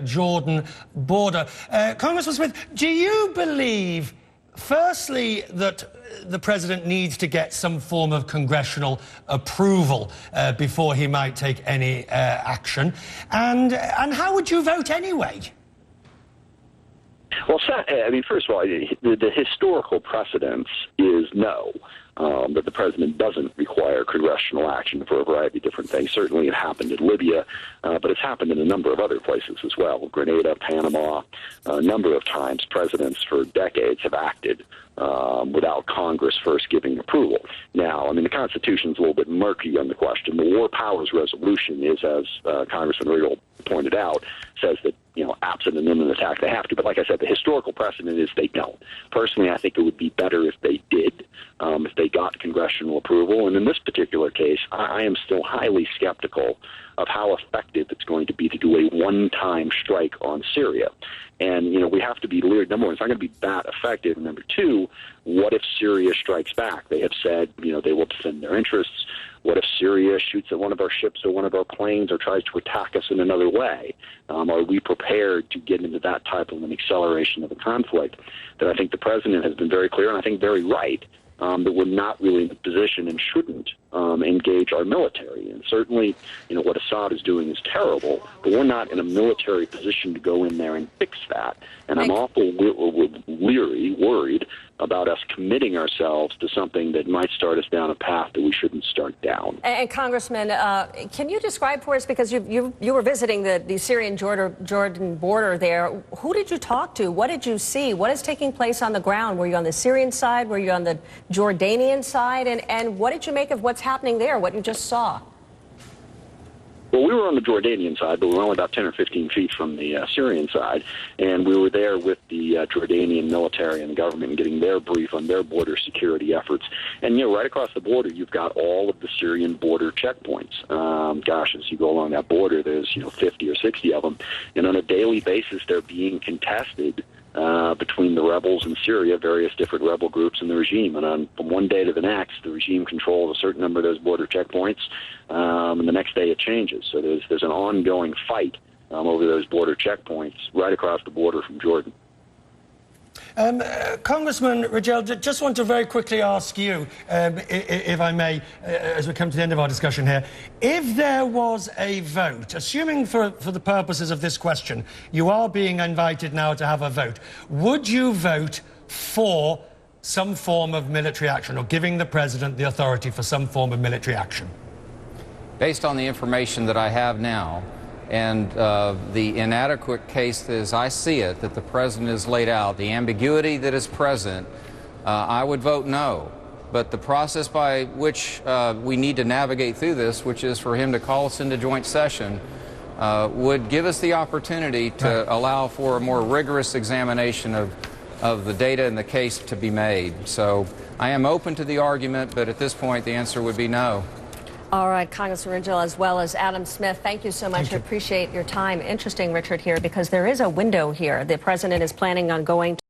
Jordan border. Congressman Smith, do you believe, firstly, that the president needs to get some form of congressional approval before he might take any action? And how would you vote anyway? Well, I mean, first of all, the historical precedence is no, that the president doesn't require congressional action for a variety of different things. Certainly it happened in Libya, but it's happened in a number of other places as well. Grenada, Panama, a number of times presidents for decades have acted without Congress first giving approval. Now, I mean, the Constitution's a little bit murky on the question. The War Powers Resolution is, as Congressman Riegel pointed out, says that, absent an imminent attack, they have to. But like I said, the historical precedent is they don't. Personally, I think it would be better if they did, if they got congressional approval. And in this particular case, I am still highly skeptical of how effective it's going to be to do a one-time strike on Syria. And, we have to be clear. Number one, it's not going to be that effective. And number two, what if Syria strikes back? They have said, they will defend their interests. What if Syria shoots at one of our ships or one of our planes or tries to attack us in another way? Are we prepared to get into that type of an acceleration of a conflict? That I think the president has been very clear, and I think very right, that we're not really in a position and shouldn't engage our military. And certainly, what Assad is doing is terrible, but we're not in a military position to go in there and fix that. And I'm awful worried about us committing ourselves to something that might start us down a path that we shouldn't start down. And Congressman, can you describe for us, because you were visiting the Syrian-Jordan border there, who did you talk to? What did you see? What is taking place on the ground? Were you on the Syrian side? Were you on the Jordanian side? And what did you make of what's happening there, what you just saw? Well, we were on the Jordanian side, but we were only about 10 or 15 feet from the Syrian side, and we were there with the Jordanian military and the government getting their brief on their border security efforts. And, right across the border, you've got all of the Syrian border checkpoints. As you go along that border, there's, 50 or 60 of them, and on a daily basis, they're being contested between the rebels in Syria, various different rebel groups and the regime. And from one day to the next, the regime controls a certain number of those border checkpoints, and the next day it changes. So there's an ongoing fight over those border checkpoints right across the border from Jordan. Congressman Riegel, just want to very quickly ask you, if I may, as we come to the end of our discussion here, if there was a vote, assuming for the purposes of this question, you are being invited now to have a vote, would you vote for some form of military action or giving the president the authority for some form of military action? Based on the information that I have now, and the inadequate case as I see it that the president has laid out, the ambiguity that is present, I would vote no. But the process by which we need to navigate through this, which is for him to call us into joint session, would give us the opportunity to allow for a more rigorous examination of the data and the case to be made. So I am open to the argument, but at this point the answer would be no. All right, Congressman Riegel, as well as Adam Smith, thank you so much. I appreciate your time. Interesting, Richard, here, because there is a window here. The president is planning on going to